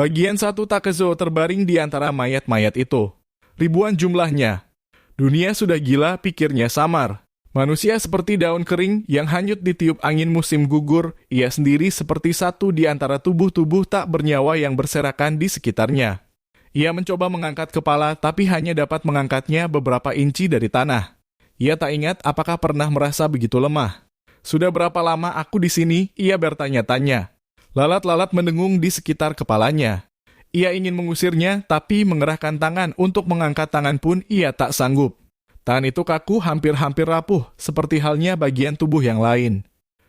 Bagian satu Takezo terbaring di antara mayat-mayat itu. Ribuan jumlahnya. Dunia sudah gila, pikirnya samar. Manusia seperti daun kering yang hanyut ditiup angin musim gugur, ia sendiri seperti satu di antara tubuh-tubuh tak bernyawa yang berserakan di sekitarnya. Ia mencoba mengangkat kepala, tapi hanya dapat mengangkatnya beberapa inci dari tanah. Ia tak ingat apakah pernah merasa begitu lemah. Sudah berapa lama aku di sini? Ia bertanya-tanya. Lalat-lalat mendengung di sekitar kepalanya. Ia ingin mengusirnya, tapi mengerahkan tangan untuk mengangkat tangan pun ia tak sanggup. Tangan itu kaku, hampir-hampir rapuh, seperti halnya bagian tubuh yang lain.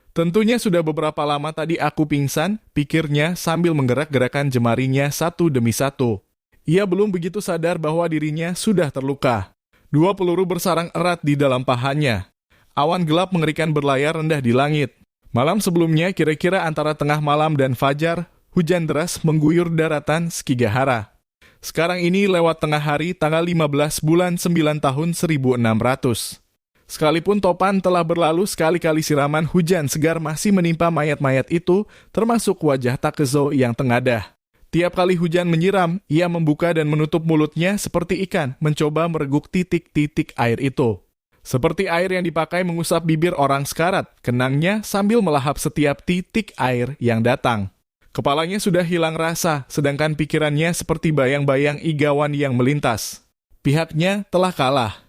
Tentunya sudah beberapa lama tadi aku pingsan, pikirnya sambil menggerak-gerakan jemarinya satu demi satu. Ia belum begitu sadar bahwa dirinya sudah terluka. 2 peluru bersarang erat di dalam pahanya. Awan gelap mengerikan berlayar rendah di langit. Malam sebelumnya, kira-kira antara tengah malam dan fajar, hujan deras mengguyur daratan Sekigahara. Sekarang ini lewat tengah hari tanggal 15 bulan 9 tahun 1600. Sekalipun topan telah berlalu, sekali-kali siraman hujan segar masih menimpa mayat-mayat itu, termasuk wajah Takezo yang tengadah. Tiap kali hujan menyiram, ia membuka dan menutup mulutnya seperti ikan, mencoba mereguk titik-titik air itu. Seperti air yang dipakai mengusap bibir orang sekarat, kenangnya sambil melahap setiap titik air yang datang. Kepalanya sudah hilang rasa, sedangkan pikirannya seperti bayang-bayang igawan yang melintas. Pihaknya telah kalah.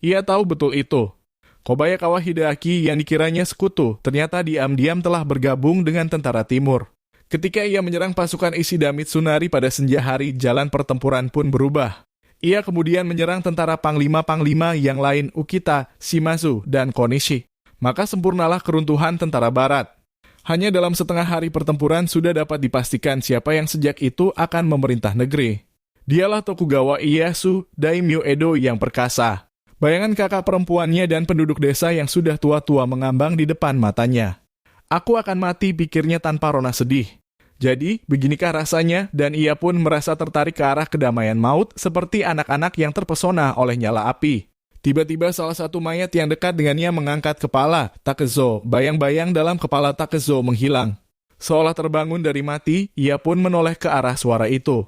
Ia tahu betul itu. Kobayakawa Hideaki yang dikiranya sekutu, ternyata diam-diam telah bergabung dengan tentara timur. Ketika ia menyerang pasukan Ishida Mitsunari pada senja hari, jalan pertempuran pun berubah. Ia kemudian menyerang tentara panglima-panglima yang lain Ukita, Shimazu, dan Konishi. Maka sempurnalah keruntuhan tentara barat. Hanya dalam setengah hari pertempuran sudah dapat dipastikan siapa yang sejak itu akan memerintah negeri. Dialah Tokugawa Ieyasu, daimyo Edo yang perkasa. Bayangan kakak perempuannya dan penduduk desa yang sudah tua-tua mengambang di depan matanya. Aku akan mati, pikirnya tanpa rona sedih. Jadi, beginikah rasanya, dan ia pun merasa tertarik ke arah kedamaian maut seperti anak-anak yang terpesona oleh nyala api. Tiba-tiba salah satu mayat yang dekat dengannya mengangkat kepala. Takezo, bayang-bayang dalam kepala Takezo menghilang. Seolah terbangun dari mati, ia pun menoleh ke arah suara itu.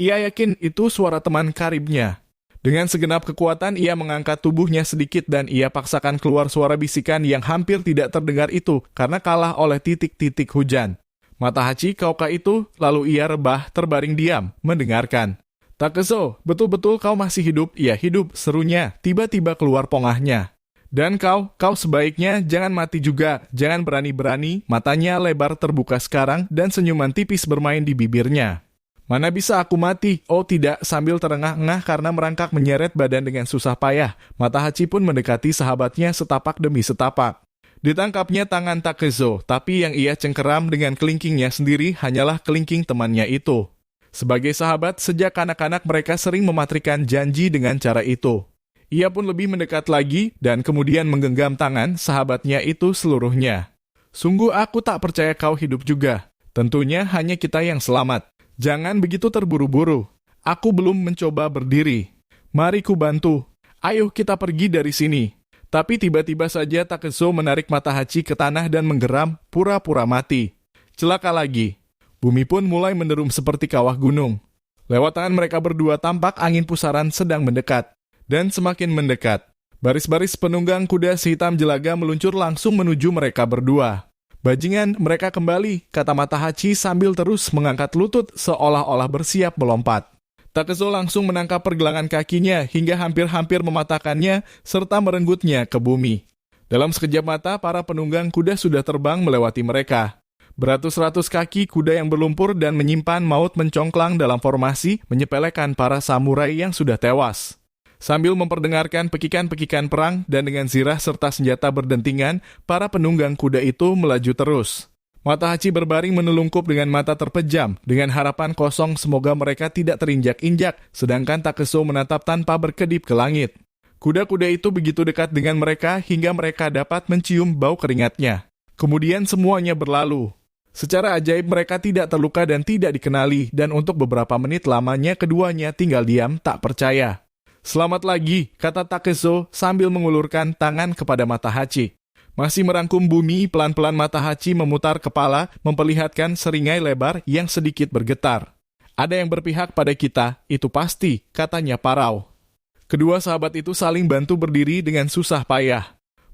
Ia yakin itu suara teman karibnya. Dengan segenap kekuatan, ia mengangkat tubuhnya sedikit dan ia paksakan keluar suara bisikan yang hampir tidak terdengar itu karena kalah oleh titik-titik hujan. Mata Hachi Kauka itu, lalu ia rebah terbaring diam, mendengarkan. Takezo, betul-betul kau masih hidup? Ia hidup, serunya, tiba-tiba keluar pongahnya. Dan kau sebaiknya jangan mati juga, jangan berani-berani, matanya lebar terbuka sekarang dan senyuman tipis bermain di bibirnya. Mana bisa aku mati? Oh tidak, sambil terengah-engah karena merangkak menyeret badan dengan susah payah. Mata Hachi pun mendekati sahabatnya setapak demi setapak. Ditangkapnya tangan Takezo, tapi yang ia cengkeram dengan kelingkingnya sendiri hanyalah kelingking temannya itu. Sebagai sahabat, sejak kanak-kanak mereka sering mematrikan janji dengan cara itu. Ia pun lebih mendekat lagi dan kemudian menggenggam tangan sahabatnya itu seluruhnya. Sungguh aku tak percaya kau hidup juga. Tentunya hanya kita yang selamat. Jangan begitu terburu-buru. Aku belum mencoba berdiri. Mari ku bantu. Ayo kita pergi dari sini. Tapi tiba-tiba saja Takezo menarik mata Hachi ke tanah dan menggeram, pura-pura mati. Celaka lagi. Bumi pun mulai menderum seperti kawah gunung. Lewat tangan mereka berdua tampak angin pusaran sedang mendekat. Dan semakin mendekat. Baris-baris penunggang kuda sehitam jelaga meluncur langsung menuju mereka berdua. Bajingan, mereka kembali, kata mata Hachi sambil terus mengangkat lutut seolah-olah bersiap melompat. Takezo langsung menangkap pergelangan kakinya hingga hampir-hampir mematahkannya serta merenggutnya ke bumi. Dalam sekejap mata, para penunggang kuda sudah terbang melewati mereka. Beratus-ratus kaki kuda yang berlumpur dan menyimpan maut mencongklang dalam formasi menyepelekan para samurai yang sudah tewas. Sambil memperdengarkan pekikan-pekikan perang dan dengan zirah serta senjata berdentingan, para penunggang kuda itu melaju terus. Mata Hachi berbaring menelungkup dengan mata terpejam, dengan harapan kosong semoga mereka tidak terinjak-injak, sedangkan Takezo menatap tanpa berkedip ke langit. Kuda-kuda itu begitu dekat dengan mereka hingga mereka dapat mencium bau keringatnya. Kemudian semuanya berlalu. Secara ajaib mereka tidak terluka dan tidak dikenali, dan untuk beberapa menit lamanya keduanya tinggal diam tak percaya. Selamat lagi, kata Takezo sambil mengulurkan tangan kepada mata Hachi. Masih merangkum bumi, pelan-pelan mata Hachi memutar kepala, memperlihatkan seringai lebar yang sedikit bergetar. Ada yang berpihak pada kita, itu pasti, katanya Parau. Kedua sahabat itu saling bantu berdiri dengan susah payah.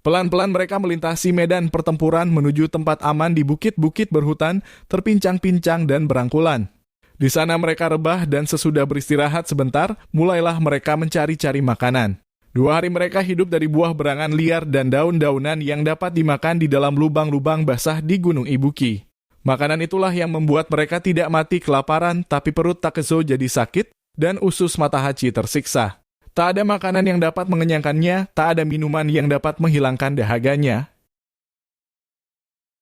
Pelan-pelan mereka melintasi medan pertempuran menuju tempat aman di bukit-bukit berhutan, terpincang-pincang dan berangkulan. Di sana mereka rebah dan sesudah beristirahat sebentar, mulailah mereka mencari-cari makanan. 2 hari mereka hidup dari buah berangan liar dan daun-daunan yang dapat dimakan di dalam lubang-lubang basah di Gunung Ibuki. Makanan itulah yang membuat mereka tidak mati kelaparan, tapi perut Takezo jadi sakit dan usus Matahachi tersiksa. Tak ada makanan yang dapat mengenyangkannya, tak ada minuman yang dapat menghilangkan dahaganya.